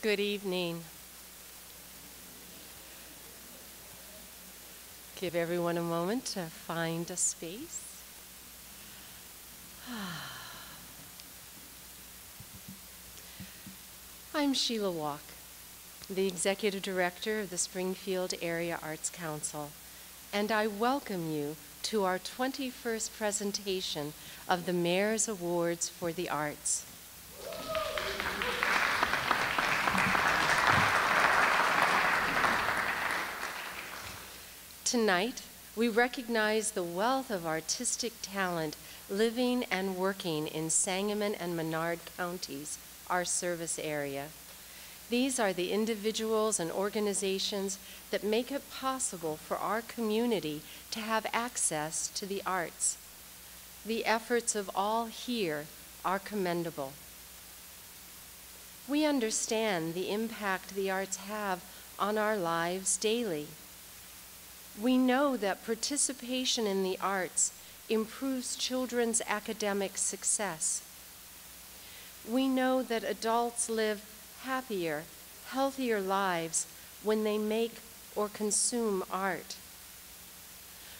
Good evening. Give everyone a moment to find a space. I'm Sheila Walk, the Executive Director of the Springfield Area Arts Council, and I welcome you to our 21st presentation of the Mayor's Awards for the Arts. Tonight, we recognize the wealth of artistic talent living and working in Sangamon and Menard counties, our service area. These are the individuals and organizations that make it possible for our community to have access to the arts. The efforts of all here are commendable. We understand the impact the arts have on our lives daily. We know that participation in the arts improves children's academic success. We know that adults live happier, healthier lives when they make or consume art.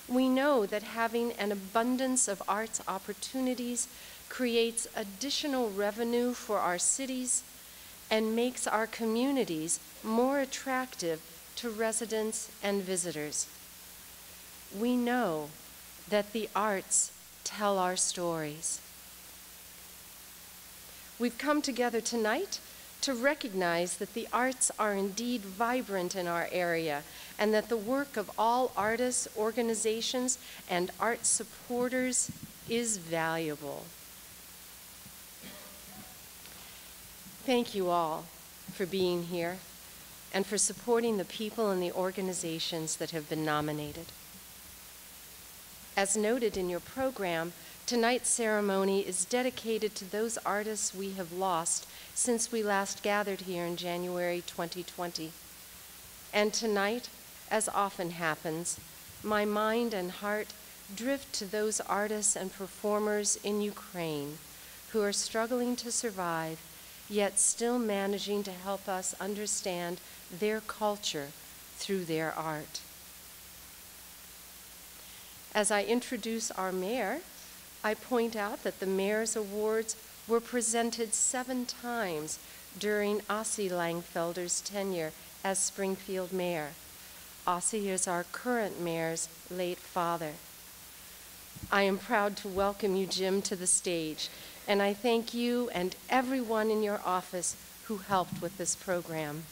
We know that having an abundance of arts opportunities creates additional revenue for our cities and makes our communities more attractive to residents and visitors. We know that the arts tell our stories. We've come together tonight to recognize that the arts are indeed vibrant in our area and that the work of all artists, organizations, and art supporters is valuable. Thank you all for being here and for supporting the people and the organizations that have been nominated. As noted in your program, tonight's ceremony is dedicated to those artists we have lost since we last gathered here in January 2020. And tonight, as often happens, my mind and heart drift to those artists and performers in Ukraine who are struggling to survive, yet still managing to help us understand their culture through their art. As I introduce our mayor, I point out that the Mayor's Awards were presented 7 times during Ossie Langfelder's tenure as Springfield mayor. Ossie is our current mayor's late father. I am proud to welcome you, Jim, to the stage, and I thank you and everyone in your office who helped with this program.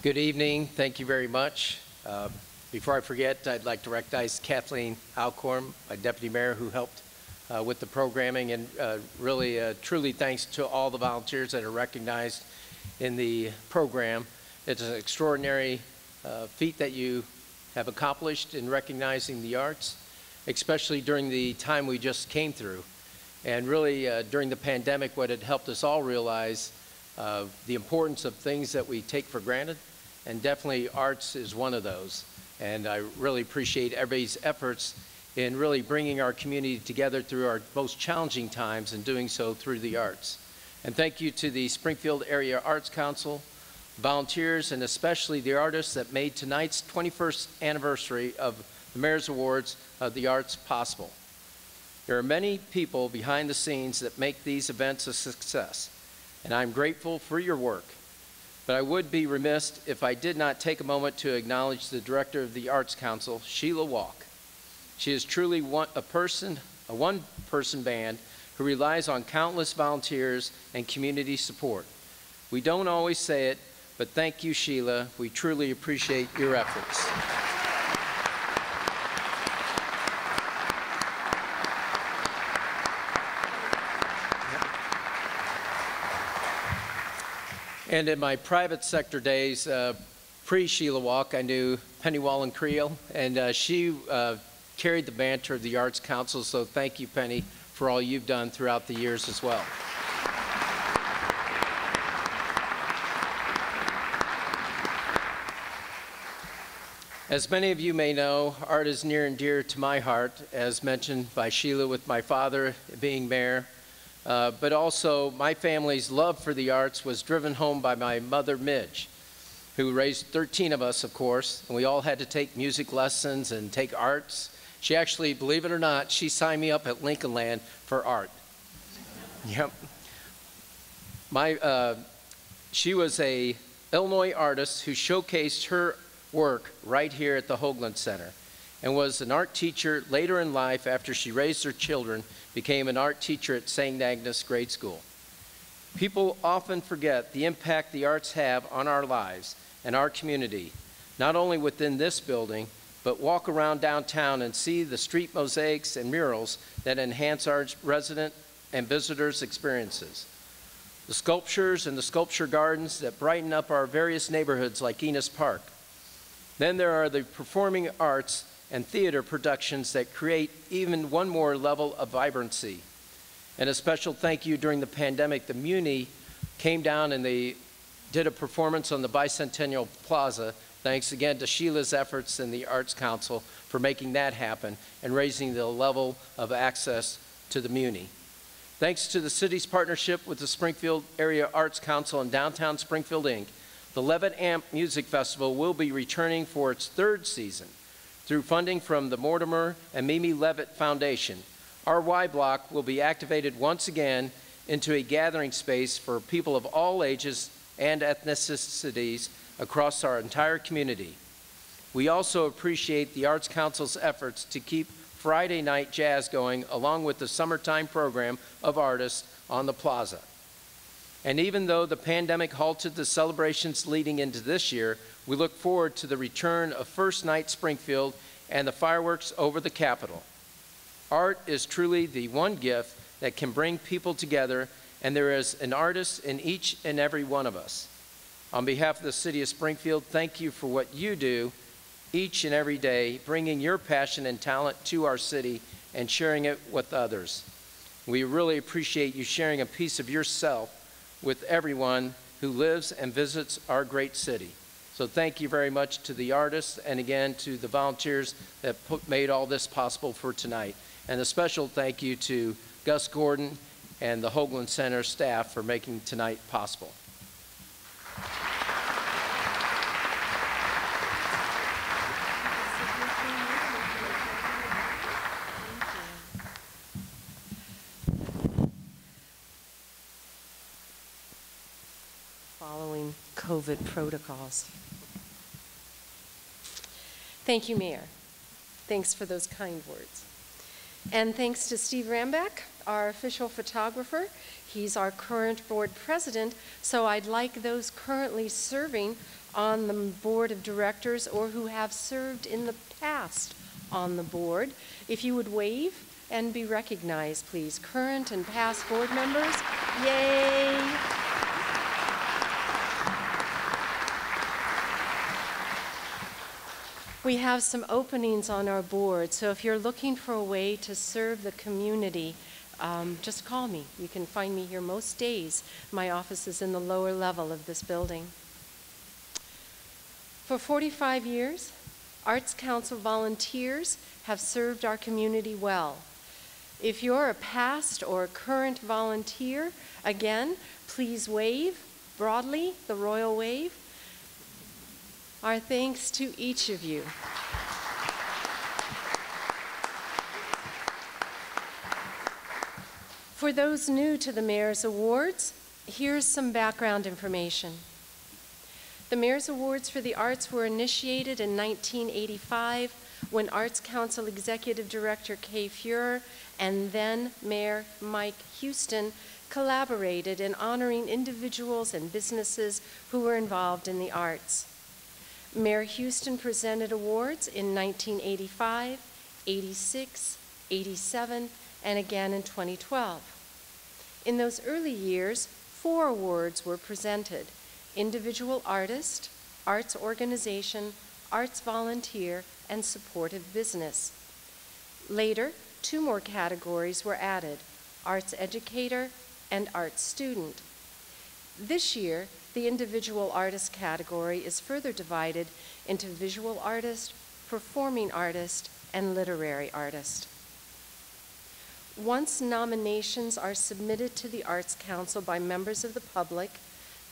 Good evening. Thank you very much. Before I forget, I'd like to recognize Kathleen Alcorn, my deputy mayor, who helped with the programming, and really, truly thanks to all the volunteers that are recognized in the program. It's an extraordinary feat that you have accomplished in recognizing the arts, especially during the time we just came through. And really, during the pandemic, what it helped us all realize the importance of things that we take for granted, and definitely arts is one of those. And I really appreciate everybody's efforts in really bringing our community together through our most challenging times and doing so through the arts. And thank you to the Springfield Area Arts Council, volunteers, and especially the artists that made tonight's 21st anniversary of the Mayor's Awards of the Arts possible. There are many people behind the scenes that make these events a success, and I'm grateful for your work. But I would be remiss if I did not take a moment to acknowledge the director of the Arts Council, Sheila Walk. She is truly a one-person band who relies on countless volunteers and community support. We don't always say it, but thank you, Sheila. We truly appreciate your efforts. And in my private sector days, pre-Sheila Walk, I knew Penny Wallen Creel, and she carried the banter of the Arts Council, so thank you, Penny, for all you've done throughout the years as well. As many of you may know, art is near and dear to my heart, as mentioned by Sheila with my father being mayor. But also, my family's love for the arts was driven home by my mother, Midge, who raised 13 of us, of course, and we all had to take music lessons and take arts. She actually, believe it or not, she signed me up at Lincoln Land for art. Yep. She was an Illinois artist who showcased her work right here at the Hoagland Center and was an art teacher later in life after she raised her children, became an art teacher at St. Agnes Grade School. People often forget the impact the arts have on our lives and our community, not only within this building, but walk around downtown and see the street mosaics and murals that enhance our resident and visitors' experiences. The sculptures and the sculpture gardens that brighten up our various neighborhoods like Enos Park. Then there are the performing arts and theater productions that create even one more level of vibrancy. And a special thank you during the pandemic, the Muni came down and they did a performance on the Bicentennial Plaza. Thanks again to Sheila's efforts and the Arts Council for making that happen and raising the level of access to the Muni. Thanks to the city's partnership with the Springfield Area Arts Council and Downtown Springfield, Inc., the Levitt Amp Music Festival will be returning for its third season through funding from the Mortimer and Mimi Levitt Foundation. Our Y Block will be activated once again into a gathering space for people of all ages and ethnicities across our entire community. We also appreciate the Arts Council's efforts to keep Friday night jazz going along with the summertime program of artists on the plaza. And even though the pandemic halted the celebrations leading into this year, we look forward to the return of First Night Springfield and the fireworks over the Capitol. Art is truly the one gift that can bring people together, and there is an artist in each and every one of us. On behalf of the City of Springfield, thank you for what you do each and every day, bringing your passion and talent to our city and sharing it with others. We really appreciate you sharing a piece of yourself with everyone who lives and visits our great city. So thank you very much to the artists and again to the volunteers that made all this possible for tonight. And a special thank you to Gus Gordon and the Hoagland Center staff for making tonight possible. Following COVID protocols. Thank you, Mayor. Thanks for those kind words. And thanks to Steve Rambeck, our official photographer. He's our current board president, so I'd like those currently serving on the board of directors or who have served in the past on the board, if you would wave and be recognized, please. Current and past board members, yay! We have some openings on our board, so if you're looking for a way to serve the community, just call me. You can find me here most days. My office is in the lower level of this building. For 45 years, Arts Council volunteers have served our community well. If you're a past or current volunteer, again, please wave broadly, the royal wave. Our thanks to each of you. For those new to the Mayor's Awards, here's some background information. The Mayor's Awards for the Arts were initiated in 1985 when Arts Council Executive Director Kay Fuhrer and then Mayor Mike Houston collaborated in honoring individuals and businesses who were involved in the arts. Mayor Houston presented awards in 1985, 86, 87, and again in 2012. In those early years, 4 awards were presented: Individual Artist, Arts Organization, Arts Volunteer, and Supportive Business. Later, 2 more categories were added: Arts Educator and Arts Student. This year, the Individual Artist category is further divided into Visual Artist, performing artist, and literary artist. Once nominations are submitted to the Arts Council by members of the public,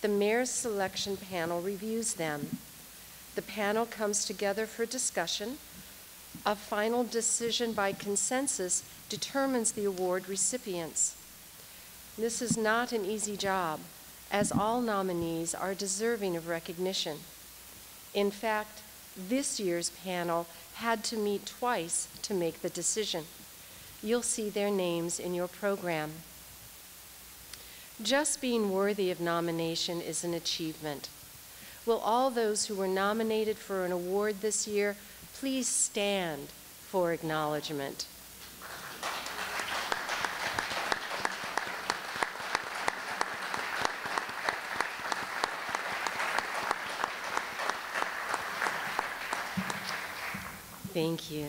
the mayor's selection panel reviews them. The panel comes together for discussion. A final decision by consensus determines the award recipients. This is not an easy job, as all nominees are deserving of recognition. In fact, this year's panel had to meet twice to make the decision. You'll see their names in your program. Just being worthy of nomination is an achievement. Will all those who were nominated for an award this year please stand for acknowledgement? Thank you.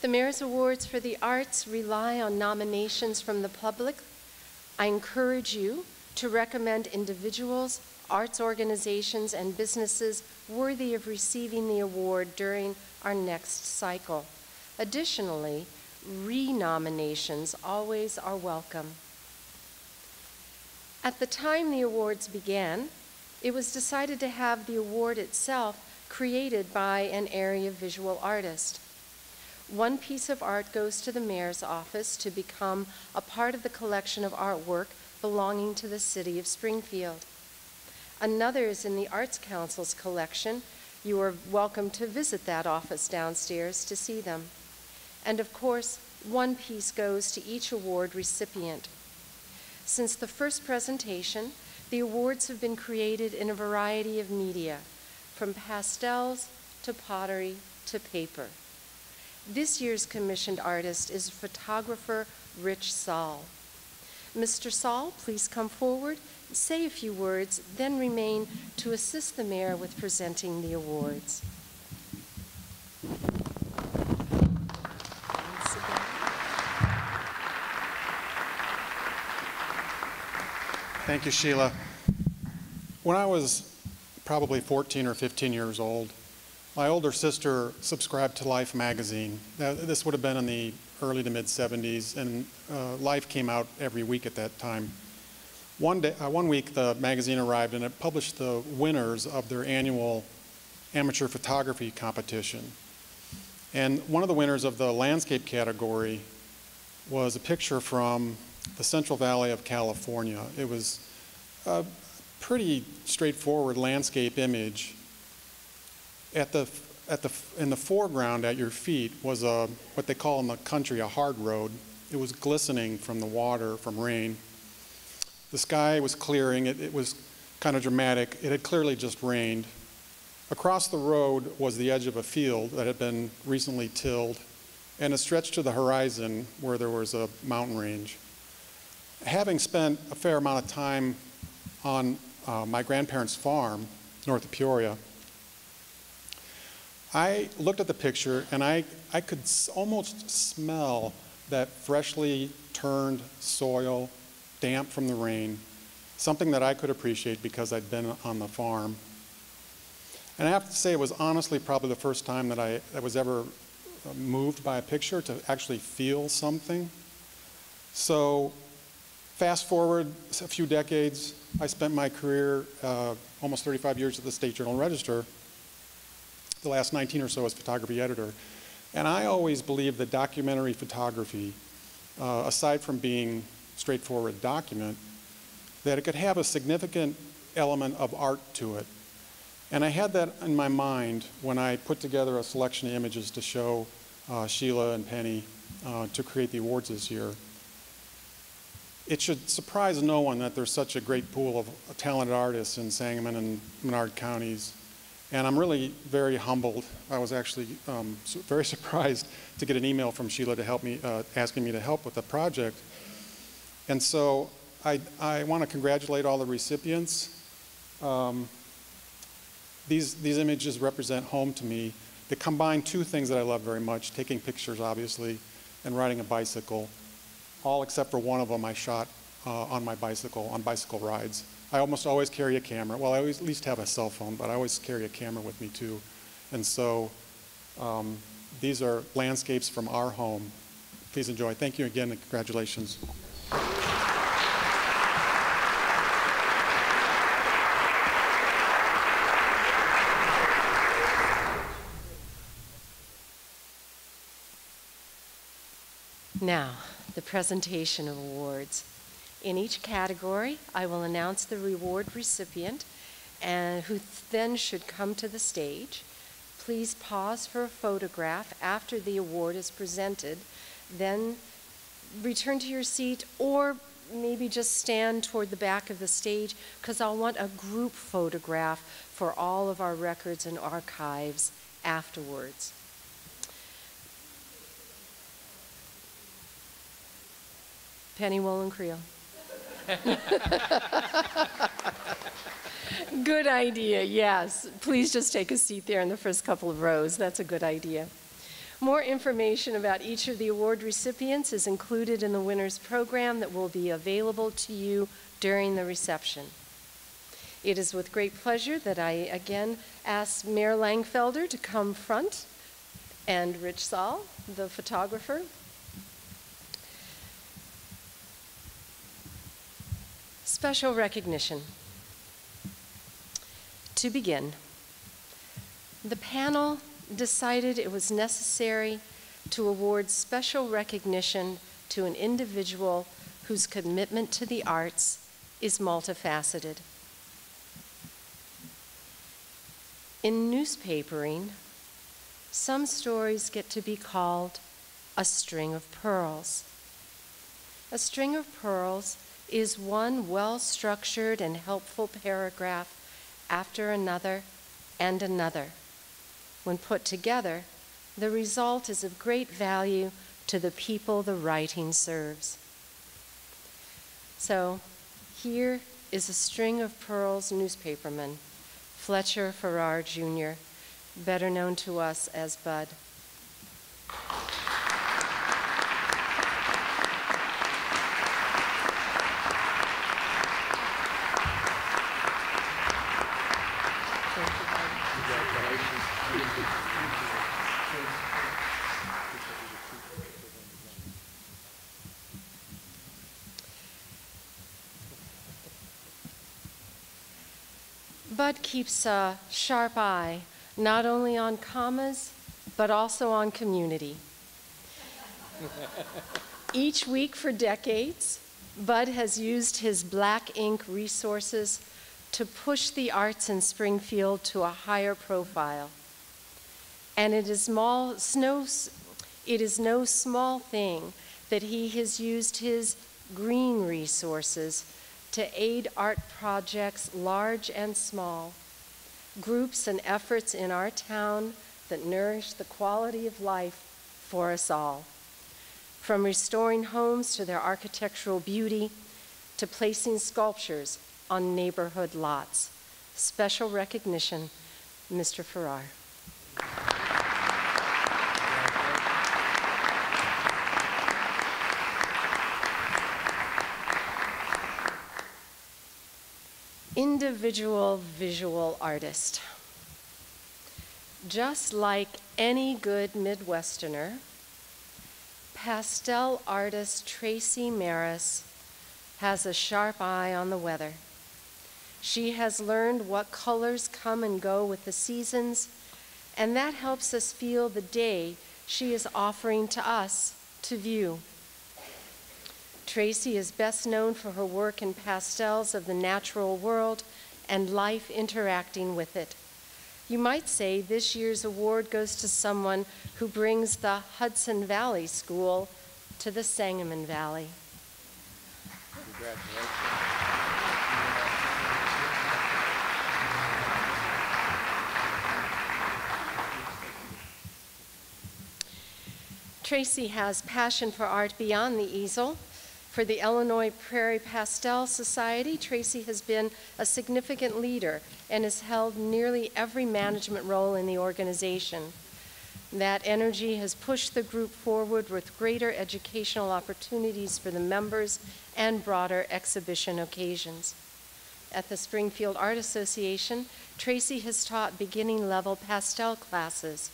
The Mayor's Awards for the Arts rely on nominations from the public. I encourage you to recommend individuals, arts organizations, and businesses worthy of receiving the award during our next cycle. Additionally, re-nominations always are welcome. At the time the awards began, it was decided to have the award itself created by an area visual artist. One piece of art goes to the mayor's office to become a part of the collection of artwork belonging to the city of Springfield. Another is in the Arts Council's collection. You are welcome to visit that office downstairs to see them. And of course, one piece goes to each award recipient. Since the first presentation, the awards have been created in a variety of media, from pastels to pottery to paper. This year's commissioned artist is photographer Rich Saul. Mr. Saul, please come forward, say a few words, then remain to assist the mayor with presenting the awards. Thank you, Sheila. When I was probably 14 or 15 years old, my older sister subscribed to Life magazine. Now, this would have been in the early to mid-'70s, and Life came out every week at that time. One week, the magazine arrived, and it published the winners of their annual amateur photography competition. And one of the winners of the landscape category was a picture from the Central Valley of California. It was a pretty straightforward landscape image. In the foreground at your feet was what they call in the country a hard road. It was glistening from the water, from rain. The sky was clearing. It was kind of dramatic. It had clearly just rained. Across the road was the edge of a field that had been recently tilled, and it stretched to the horizon where there was a mountain range. Having spent a fair amount of time on my grandparents' farm north of Peoria, I looked at the picture and I could almost smell that freshly turned soil, damp from the rain, something that I could appreciate because I'd been on the farm. And I have to say it was honestly probably the first time that I was ever moved by a picture to actually feel something. So fast forward a few decades, I spent my career, almost 35 years at the State Journal-Register, the last 19 or so as photography editor. And I always believed that documentary photography, aside from being straightforward document, that it could have a significant element of art to it. And I had that in my mind when I put together a selection of images to show Sheila and Penny to create the awards this year. It should surprise no one that there's such a great pool of talented artists in Sangamon and Menard counties. And I'm really very humbled. I was actually very surprised to get an email from Sheila to help me, asking me to help with the project. And so I want to congratulate all the recipients. These images represent home to me. They combine two things that I love very much, taking pictures, obviously, and riding a bicycle. All except for one of them I shot on my bicycle, on bicycle rides. I almost always carry a camera. Well, I always at least have a cell phone, but I always carry a camera with me too. And so These are landscapes from our home. Please enjoy. Thank you again and congratulations. Now, the presentation of awards. In each category, I will announce the reward recipient and who then should come to the stage. Please pause for a photograph after the award is presented, then return to your seat or maybe just stand toward the back of the stage because I'll want a group photograph for all of our records and archives afterwards. Penny Wollen Creel. Good idea, yes. Please just take a seat there in the first couple of rows. That's a good idea. More information about each of the award recipients is included in the winner's program that will be available to you during the reception. It is with great pleasure that I again ask Mayor Langfelder to come front and Rich Saul, the photographer. Special recognition. To begin, the panel decided it was necessary to award special recognition to an individual whose commitment to the arts is multifaceted. In newspapering, some stories get to be called a string of pearls. A string of pearls is one well-structured and helpful paragraph after another and another. When put together, the result is of great value to the people the writing serves. So here is a string of pearls newspaperman, Fletcher Farrar, Jr., better known to us as Bud. Bud keeps a sharp eye not only on commas, but also on community. Each week for decades, Bud has used his black ink resources to push the arts in Springfield to a higher profile. And it is no small thing that he has used his green resources to aid art projects large and small, groups and efforts in our town that nourish the quality of life for us all. From restoring homes to their architectural beauty, to placing sculptures on neighborhood lots. Special recognition, Mr. Farrar. Individual visual artist. Just like any good Midwesterner, pastel artist Tracy Maris has a sharp eye on the weather. She has learned what colors come and go with the seasons, and that helps us feel the day she is offering to us to view. Tracy is best known for her work in pastels of the natural world and life interacting with it. You might say this year's award goes to someone who brings the Hudson Valley School to the Sangamon Valley. Congratulations. Tracy has passion for art beyond the easel. For the Illinois Prairie Pastel Society, Tracy has been a significant leader and has held nearly every management role in the organization. That energy has pushed the group forward with greater educational opportunities for the members and broader exhibition occasions. At the Springfield Art Association, Tracy has taught beginning-level pastel classes,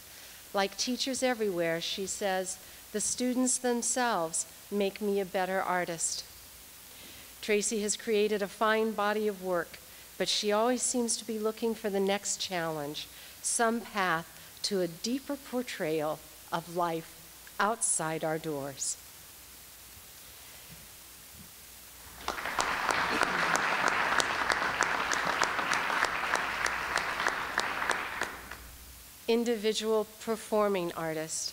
Like teachers everywhere, she says, the students themselves make me a better artist. Tracy has created a fine body of work, but she always seems to be looking for the next challenge, some path to a deeper portrayal of life outside our doors. Individual performing artist.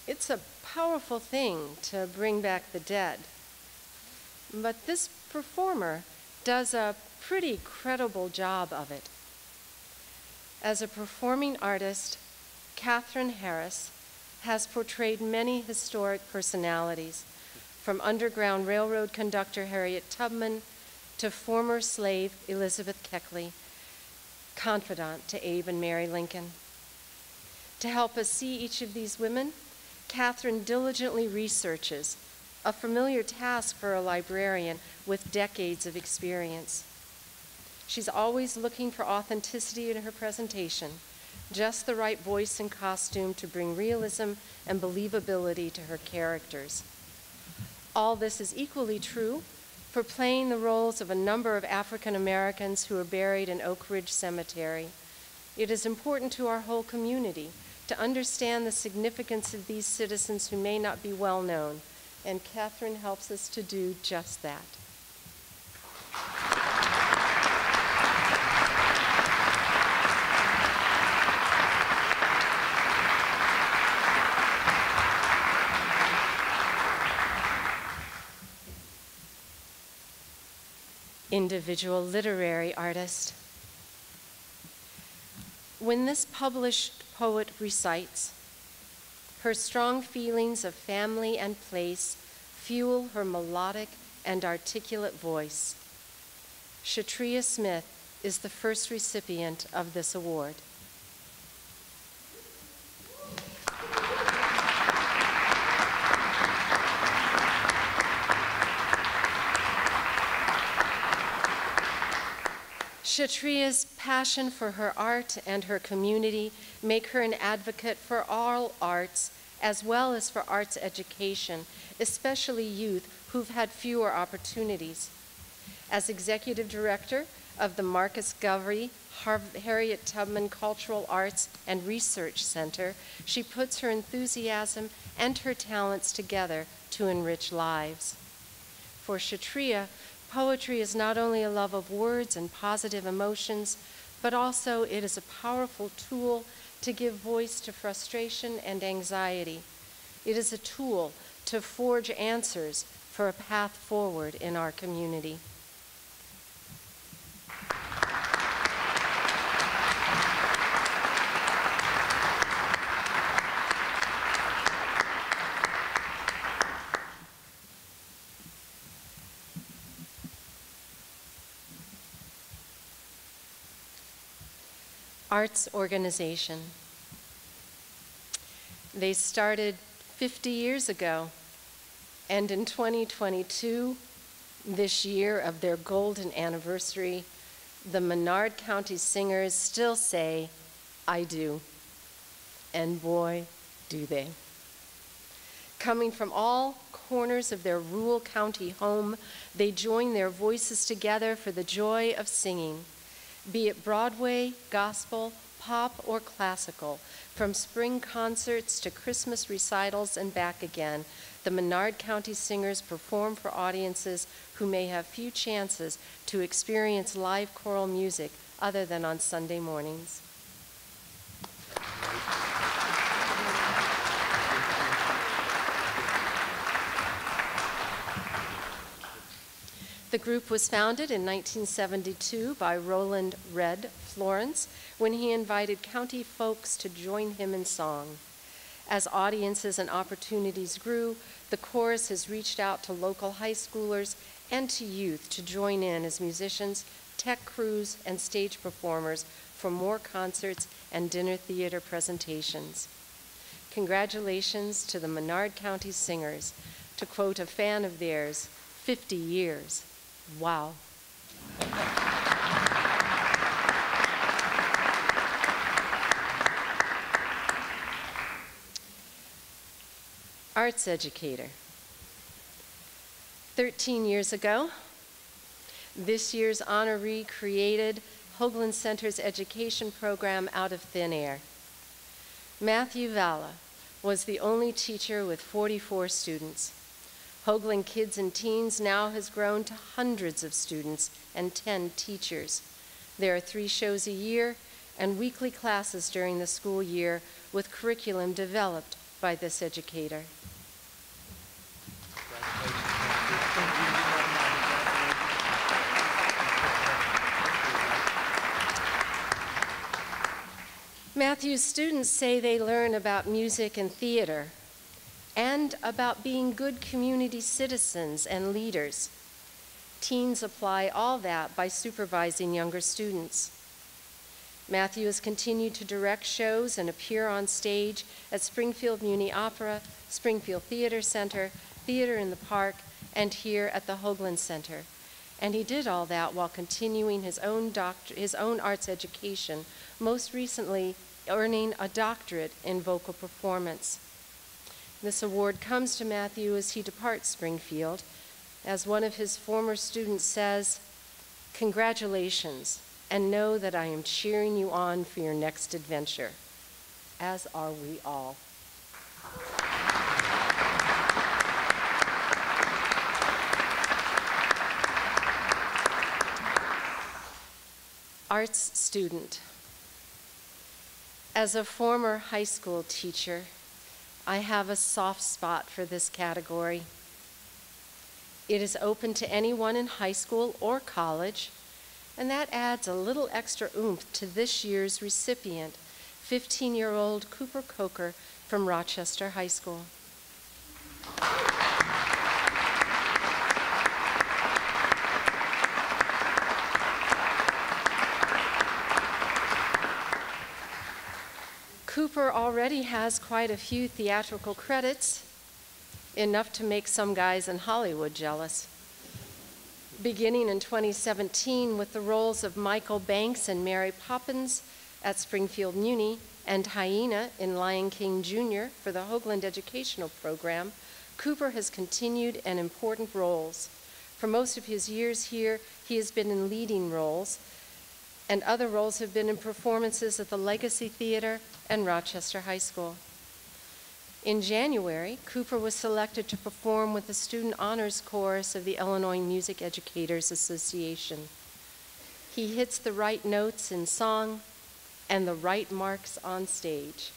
It's a powerful thing to bring back the dead, but this performer does a pretty credible job of it. As a performing artist, Catherine Harris has portrayed many historic personalities, from Underground Railroad conductor Harriet Tubman to former slave Elizabeth Keckley, confidant to Abe and Mary Lincoln. To help us see each of these women, Catherine diligently researches, a familiar task for a librarian with decades of experience. She's always looking for authenticity in her presentation, just the right voice and costume to bring realism and believability to her characters. All this is equally true for playing the roles of a number of African Americans who are buried in Oak Ridge Cemetery. It is important to our whole community to understand the significance of these citizens who may not be well known, and Catherine helps us to do just that. Individual literary artist. When this published poet recites, her strong feelings of family and place fuel her melodic and articulate voice. Shatria Smith is the first recipient of this award. Shatria's passion for her art and her community make her an advocate for all arts as well as for arts education, especially youth who've had fewer opportunities. As executive director of the Marcus Govey Harriet Tubman Cultural Arts and Research Center, she puts her enthusiasm and her talents together to enrich lives. For Shatria, poetry is not only a love of words and positive emotions, but also it is a powerful tool to give voice to frustration and anxiety. It is a tool to forge answers for a path forward in our community. Arts organization. They started 50 years ago, and in 2022, this year of their golden anniversary, the Menard County Singers still say, "I do." And boy, do they. Coming from all corners of their rural county home, they join their voices together for the joy of singing. Be it Broadway, gospel, pop, or classical, from spring concerts to Christmas recitals and back again, the Menard County Singers perform for audiences who may have few chances to experience live choral music other than on Sunday mornings. The group was founded in 1972 by Roland Red Florence when he invited county folks to join him in song. As audiences and opportunities grew, the chorus has reached out to local high schoolers and to youth to join in as musicians, tech crews, and stage performers for more concerts and dinner theater presentations. Congratulations to the Menard County Singers. To quote a fan of theirs, 50 years. Wow. Arts educator. 13 years ago, this year's honoree created Hoagland Center's education program out of thin air. Matthew Valla was the only teacher with 44 students. Hoagland Kids and Teens now has grown to hundreds of students and 10 teachers. There are 3 shows a year and weekly classes during the school year with curriculum developed by this educator. Matthew's students say they learn about music and theater and about being good community citizens and leaders. Teens apply all that by supervising younger students. Matthew has continued to direct shows and appear on stage at Springfield Muni Opera, Springfield Theater Center, Theater in the Park, and here at the Hoagland Center. And he did all that while continuing his own arts education, most recently earning a doctorate in vocal performance. This award comes to Matthew as he departs Springfield. As one of his former students says, "Congratulations, and know that I am cheering you on for your next adventure," as are we all. Arts student. As a former high school teacher, I have a soft spot for this category. It is open to anyone in high school or college, and that adds a little extra oomph to this year's recipient, 15-year-old Cooper Coker from Rochester High School. Cooper already has quite a few theatrical credits, enough to make some guys in Hollywood jealous. Beginning in 2017 with the roles of Michael Banks and Mary Poppins at Springfield Muni and Hyena in Lion King Jr. for the Hoagland Educational Program, Cooper has continued in important roles. For most of his years here, he has been in leading roles, and other roles have been in performances at the Legacy Theater and Rochester High School. In January, Cooper was selected to perform with the Student Honors Chorus of the Illinois Music Educators Association. He hits the right notes in song and the right marks on stage.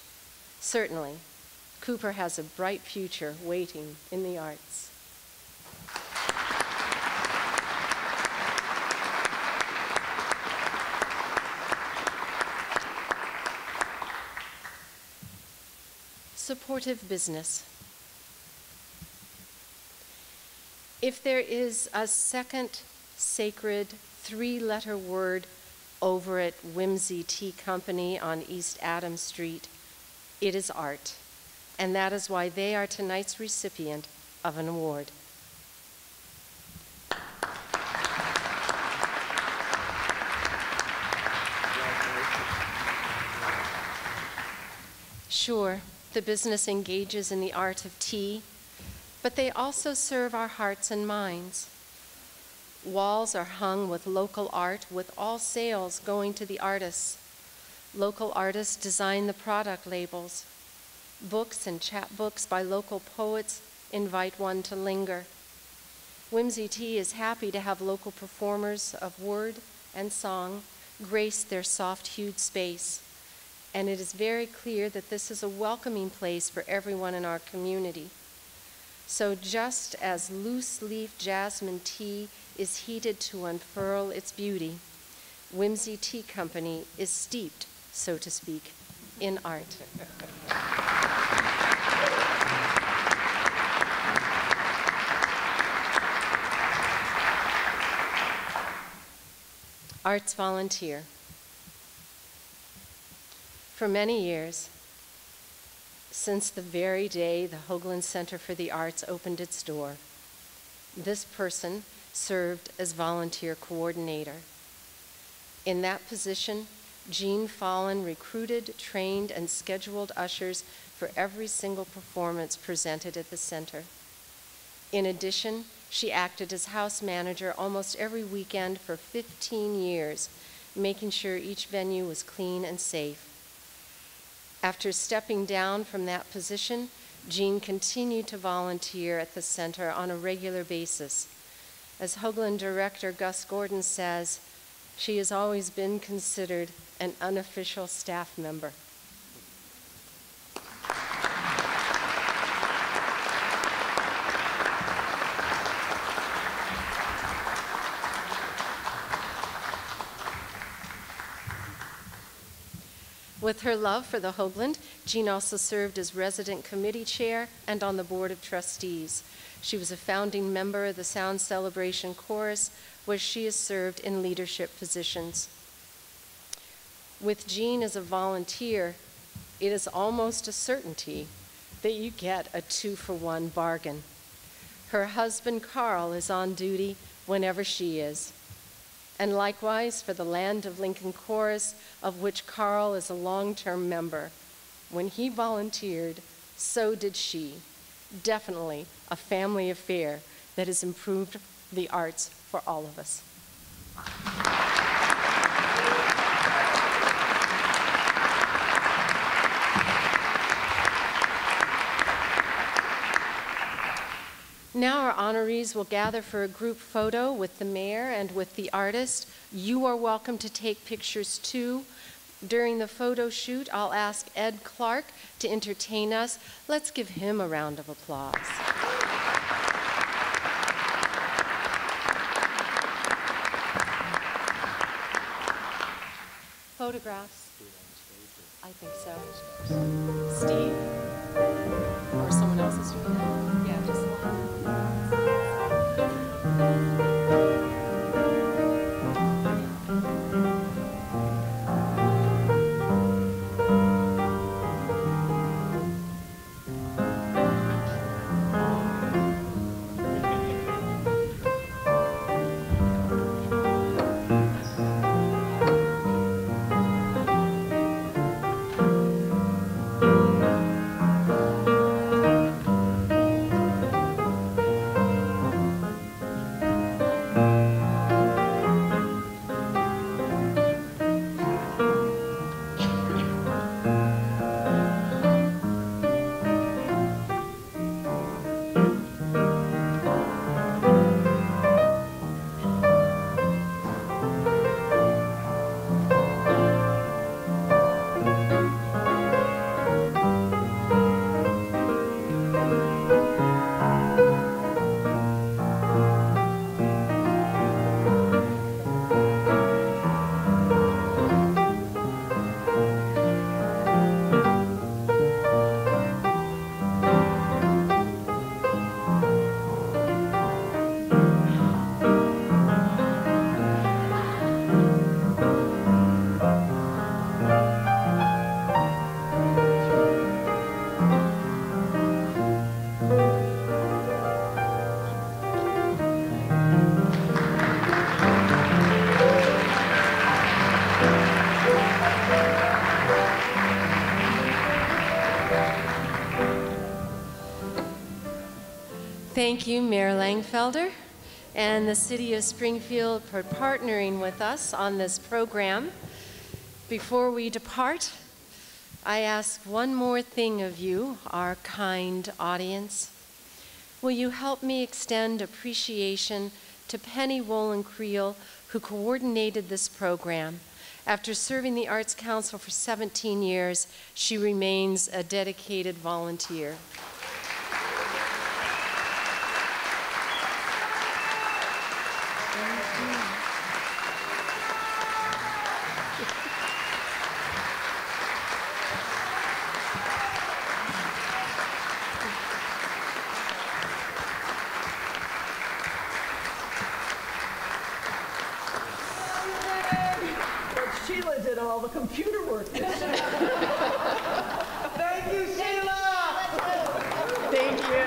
Certainly, Cooper has a bright future waiting in the arts. Supportive business. If there is a second sacred 3-letter word over at Whimsy Tea Company on East Adams Street, it is art, and that is why they are tonight's recipient of an award. Sure, the business engages in the art of tea, but they also serve our hearts and minds. Walls are hung with local art, with all sales going to the artists. Local artists design the product labels. Books and chapbooks by local poets invite one to linger. Whimsy Tea is happy to have local performers of word and song grace their soft-hued space. And it is very clear that this is a welcoming place for everyone in our community. So just as loose-leaf jasmine tea is heated to unfurl its beauty, Whimsy Tea Company is steeped, so to speak, in art. Arts volunteer. For many years, since the very day the Hoagland Center for the Arts opened its door, this person served as volunteer coordinator. In that position, Jean Fallon recruited, trained, and scheduled ushers for every single performance presented at the center. In addition, she acted as house manager almost every weekend for 15 years, making sure each venue was clean and safe. After stepping down from that position, Jean continued to volunteer at the center on a regular basis. As Hoagland director Gus Gordon says, she has always been considered an unofficial staff member. With her love for the Hoagland, Jean also served as resident committee chair and on the board of trustees. She was a founding member of the Sound Celebration Chorus, where she has served in leadership positions. With Jean as a volunteer, it is almost a certainty that you get a 2-for-1 bargain. Her husband, Carl, is on duty whenever she is. And likewise for the Land of Lincoln Chorus, of which Carl is a long-term member. When he volunteered, so did she. Definitely a family affair that has improved the arts for all of us. Now our honorees will gather for a group photo with the mayor and with the artist. You are welcome to take pictures too. During the photo shoot, I'll ask Ed Clark to entertain us. Let's give him a round of applause. Photographs? I think so. Steve? Or someone else is doing that? Yeah, just Thank you, Mayor Langfelder and the City of Springfield for partnering with us on this program. Before we depart, I ask one more thing of you, our kind audience. Will you help me extend appreciation to Penny Wollen-Creel, who coordinated this program. After serving the Arts Council for 17 years, she remains a dedicated volunteer. Sheila did all the computer work. Thank you, Sheila. Thank you.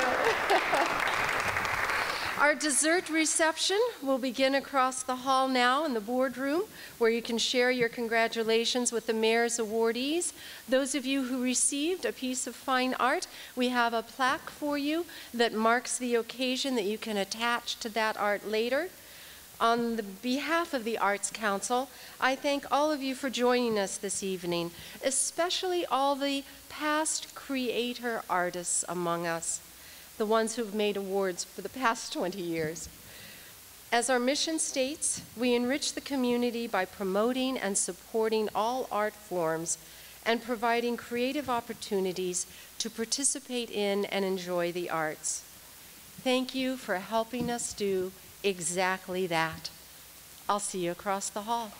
Our dessert reception will begin across the hall now in the boardroom, where you can share your congratulations with the mayor's awardees. Those of you who received a piece of fine art, we have a plaque for you that marks the occasion that you can attach to that art later. On the behalf of the Arts Council, I thank all of you for joining us this evening, especially all the past creator artists among us, the ones who've made awards for the past 20 years. As our mission states, we enrich the community by promoting and supporting all art forms and providing creative opportunities to participate in and enjoy the arts. Thank you for helping us do exactly that. I'll see you across the hall.